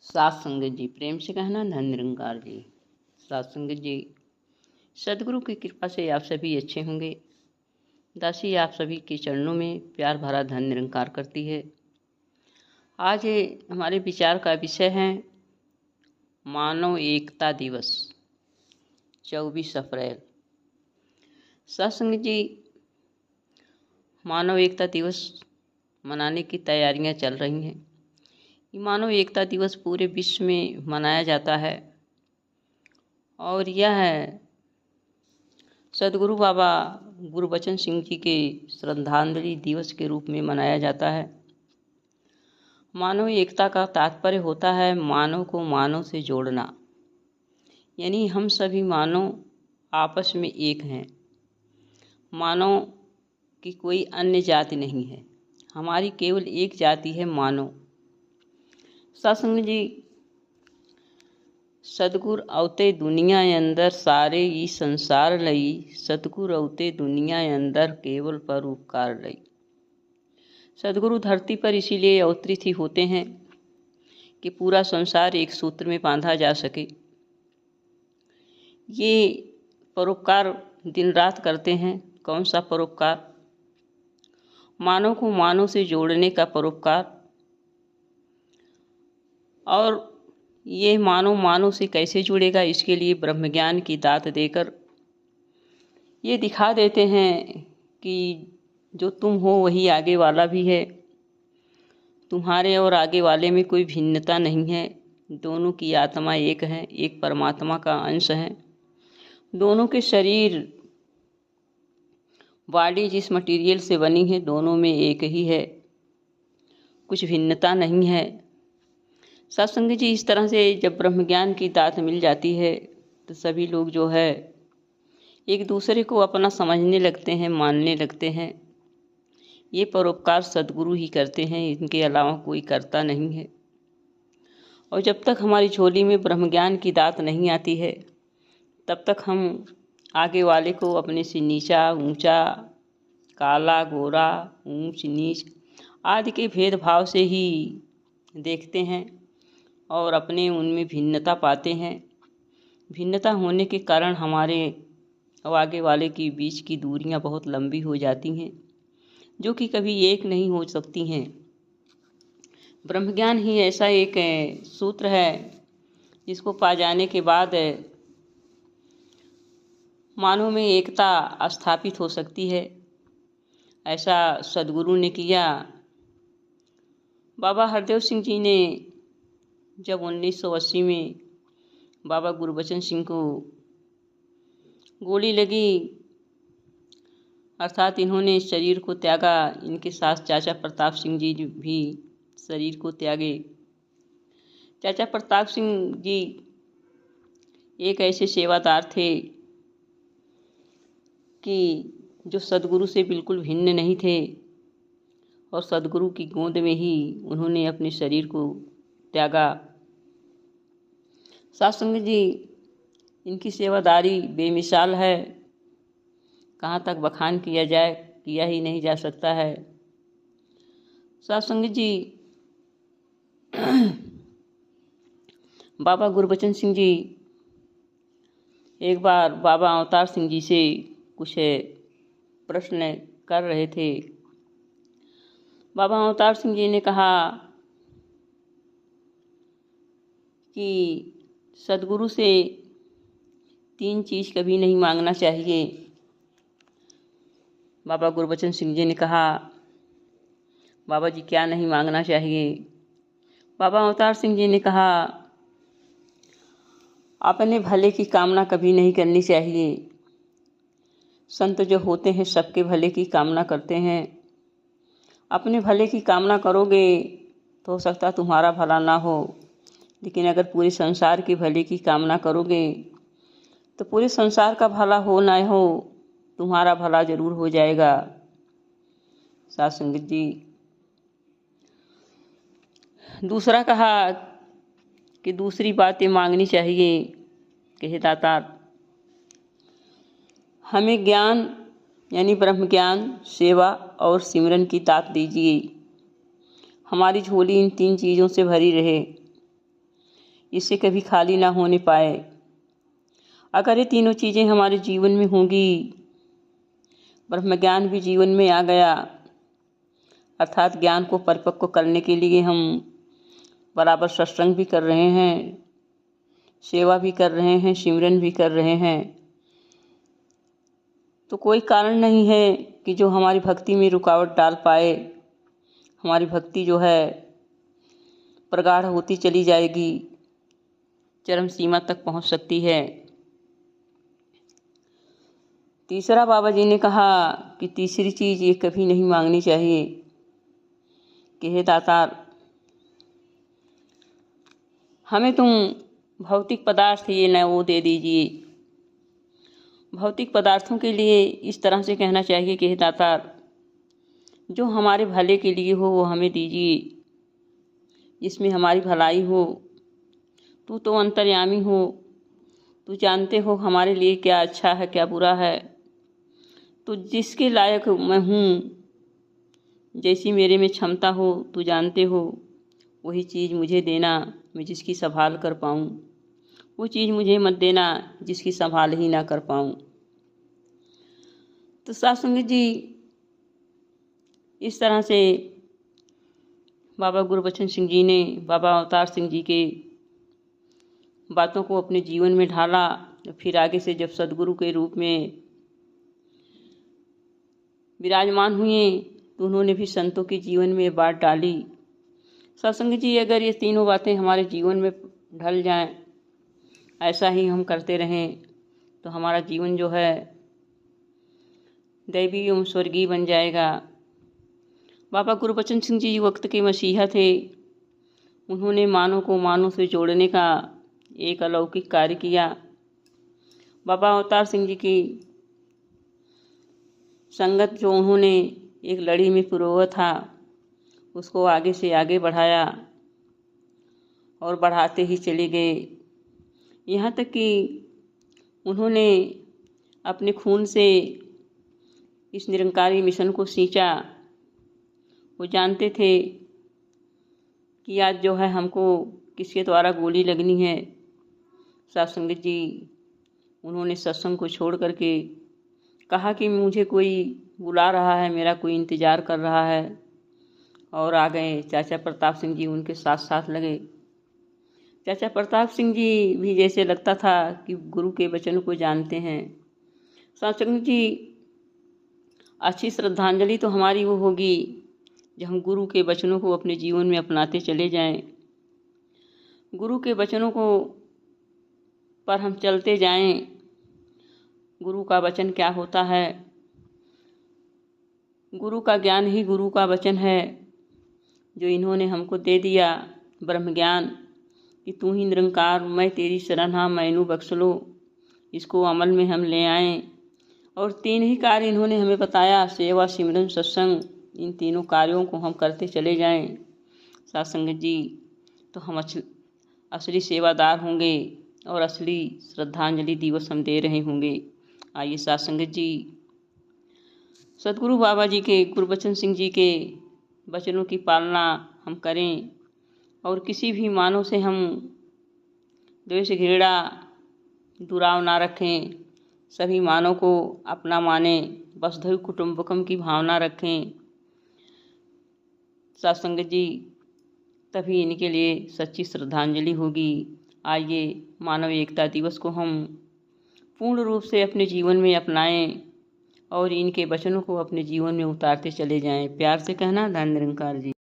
सात संगत जी, प्रेम से कहना धन निरंकार जी। सात संगत जी, सदगुरु की कृपा से आप सभी अच्छे होंगे। दासी आप सभी के चरणों में प्यार भरा धन निरंकार करती है। आज हमारे विचार का विषय है मानव एकता दिवस 24 अप्रैल। सात संगत जी, मानव एकता दिवस मनाने की तैयारियां चल रही हैं। मानव एकता दिवस पूरे विश्व में मनाया जाता है और यह सदगुरु बाबा गुरबचन सिंह जी के श्रद्धांजलि दिवस के रूप में मनाया जाता है। मानव एकता का तात्पर्य होता है मानव को मानव से जोड़ना, यानी हम सभी मानव आपस में एक हैं। मानव की कोई अन्य जाति नहीं है, हमारी केवल एक जाति है, मानव। सत्संग जी, सतगुर अवते दुनिया अंदर सारे ई संसार लई, सतगुर अवते दुनिया अंदर केवल परोपकार लई। सदगुरु धरती पर इसीलिए अवतरित ही होते हैं कि पूरा संसार एक सूत्र में बांधा जा सके। ये परोपकार दिन रात करते हैं। कौन सा परोपकार? मानव को मानव से जोड़ने का परोपकार। और ये मानव मानव से कैसे जुड़ेगा, इसके लिए ब्रह्म ज्ञान की दात देकर ये दिखा देते हैं कि जो तुम हो वही आगे वाला भी है। तुम्हारे और आगे वाले में कोई भिन्नता नहीं है। दोनों की आत्मा एक है, एक परमात्मा का अंश है। दोनों के शरीर, बॉडी जिस मटेरियल से बनी है, दोनों में एक ही है, कुछ भिन्नता नहीं है। सत्संग जी, इस तरह से जब ब्रह्म ज्ञान की दात मिल जाती है तो सभी लोग जो है एक दूसरे को अपना समझने लगते हैं, मानने लगते हैं। ये परोपकार सदगुरु ही करते हैं, इनके अलावा कोई करता नहीं है। और जब तक हमारी झोली में ब्रह्म ज्ञान की दात नहीं आती है तब तक हम आगे वाले को अपने से नीचा ऊंचा, काला गोरा, ऊंच नीच आदि के भेदभाव से ही देखते हैं और अपने उनमें भिन्नता पाते हैं। भिन्नता होने के कारण हमारे और आगे वाले के बीच की दूरियां बहुत लंबी हो जाती हैं, जो कि कभी एक नहीं हो सकती हैं। ब्रह्म ज्ञान ही ऐसा एक सूत्र है जिसको पा जाने के बाद मानव में एकता स्थापित हो सकती है। ऐसा सदगुरु ने किया। बाबा हरदेव सिंह जी ने जब 1980 में बाबा गुरबचन सिंह को गोली लगी, अर्थात इन्होंने शरीर को त्यागा, इनके साथ चाचा प्रताप सिंह जी भी शरीर को त्यागे। चाचा प्रताप सिंह जी एक ऐसे सेवादार थे कि जो सदगुरु से बिल्कुल भिन्न नहीं थे और सदगुरु की गोद में ही उन्होंने अपने शरीर को त्यागा। सत्संग जी, इनकी सेवादारी बेमिसाल है, कहाँ तक बखान किया जाए, किया ही नहीं जा सकता है। सत्संग जी, बाबा गुरबचन सिंह जी एक बार बाबा अवतार सिंह जी से कुछ प्रश्न कर रहे थे। बाबा अवतार सिंह जी ने कहा कि सदगुरु से 3 चीज़ कभी नहीं मांगना चाहिए। बाबा गुरबचन सिंह जी ने कहा, बाबा जी क्या नहीं मांगना चाहिए? बाबा अवतार सिंह जी ने कहा, अपने भले की कामना कभी नहीं करनी चाहिए। संत जो होते हैं सबके भले की कामना करते हैं। अपने भले की कामना करोगे तो हो सकता तुम्हारा भला ना हो, लेकिन अगर पूरे संसार के भले की कामना करोगे तो पूरे संसार का भला हो ना हो, तुम्हारा भला जरूर हो जाएगा। साथ संगत जी, दूसरा कहा कि दूसरी बातें मांगनी चाहिए कि हे दाता, हमें ज्ञान यानी ब्रह्म ज्ञान, सेवा और सिमरन की दात दीजिए। हमारी झोली इन 3 चीज़ों से भरी रहे। इससे कभी खाली ना होने पाए। अगर ये तीनों चीज़ें हमारे जीवन में होंगी, ब्रह्म ज्ञान भी जीवन में आ गया, अर्थात ज्ञान को परिपक्व करने के लिए हम बराबर सत्संग भी कर रहे हैं, सेवा भी कर रहे हैं, सिमरन भी कर रहे हैं, तो कोई कारण नहीं है कि जो हमारी भक्ति में रुकावट डाल पाए। हमारी भक्ति जो है प्रगाढ़ होती चली जाएगी, चरम सीमा तक पहुंच सकती है। तीसरा बाबा जी ने कहा कि तीसरी चीज़ ये कभी नहीं मांगनी चाहिए कि हे दातार, हमें तुम भौतिक पदार्थ ये न वो दे दीजिए। भौतिक पदार्थों के लिए इस तरह से कहना चाहिए कि हे दातार, जो हमारे भले के लिए हो वो हमें दीजिए, जिसमें हमारी भलाई हो। तू तो अंतर्यामी हो, तू जानते हो हमारे लिए क्या अच्छा है क्या बुरा है। तो जिसके लायक मैं हूँ, जैसी मेरे में क्षमता हो, तू जानते हो, वही चीज़ मुझे देना मैं जिसकी संभाल कर पाऊँ। वो चीज़ मुझे मत देना जिसकी संभाल ही ना कर पाऊँ। तो साथ संगत जी, इस तरह से बाबा गुरबचन सिंह जी ने बाबा अवतार सिंह जी के बातों को अपने जीवन में ढाला। फिर आगे से जब सदगुरु के रूप में विराजमान हुए तो उन्होंने भी संतों के जीवन में बात डाली। सत्संग जी, अगर ये तीनों बातें हमारे जीवन में ढल जाएं, ऐसा ही हम करते रहें, तो हमारा जीवन जो है दैवी एवं स्वर्गीय बन जाएगा। बाबा गुरबचन सिंह जी वक्त के मसीहा थे। उन्होंने मानव को मानव से जोड़ने का एक अलौकिक कार्य किया। बाबा अवतार सिंह जी की संगत जो उन्होंने एक लड़ी में पिरोया था, उसको आगे से आगे बढ़ाया और बढ़ाते ही चले गए, यहाँ तक कि उन्होंने अपने खून से इस निरंकारी मिशन को सींचा। वो जानते थे कि आज जो है हमको किसके द्वारा गोली लगनी है। साथ संगत जी, उन्होंने सत्संग को छोड़ करके कहा कि मुझे कोई बुला रहा है, मेरा कोई इंतज़ार कर रहा है, और आ गए। चाचा प्रताप सिंह जी उनके साथ साथ लगे। चाचा प्रताप सिंह जी भी जैसे लगता था कि गुरु के वचन को जानते हैं। साथ संगत जी, अच्छी श्रद्धांजलि तो हमारी वो होगी जब हम गुरु के वचनों को अपने जीवन में अपनाते चले जाएं। गुरु के वचनों को पर हम चलते जाएं। गुरु का वचन क्या होता है? गुरु का ज्ञान ही गुरु का वचन है, जो इन्होंने हमको दे दिया, ब्रह्म ज्ञान, कि तू ही निरंकार, मैं तेरी शरण हाँ, मैनू बख्श लो। इसको अमल में हम ले आएं। और तीन ही कार्य इन्होंने हमें बताया, सेवा, सिमरन, सत्संग। इन तीनों कार्यों को हम करते चले जाएं साथ संगत जी, तो हम असली सेवादार होंगे और असली श्रद्धांजलि दिवस हम दे रहे होंगे। आइए साथ संगत जी, सदगुरु बाबा जी के, गुरबचन सिंह जी के वचनों की पालना हम करें और किसी भी मानव से हम द्वेष, घृणा, दुराव ना रखें। सभी मानव को अपना माने, वसुधैव कुटुंबकम की भावना रखें साथ संगत जी, तभी इनके लिए सच्ची श्रद्धांजलि होगी। आइए मानव एकता दिवस को हम पूर्ण रूप से अपने जीवन में अपनाएं और इनके वचनों को अपने जीवन में उतारते चले जाएं। प्यार से कहना, धन्य निरंकार जी।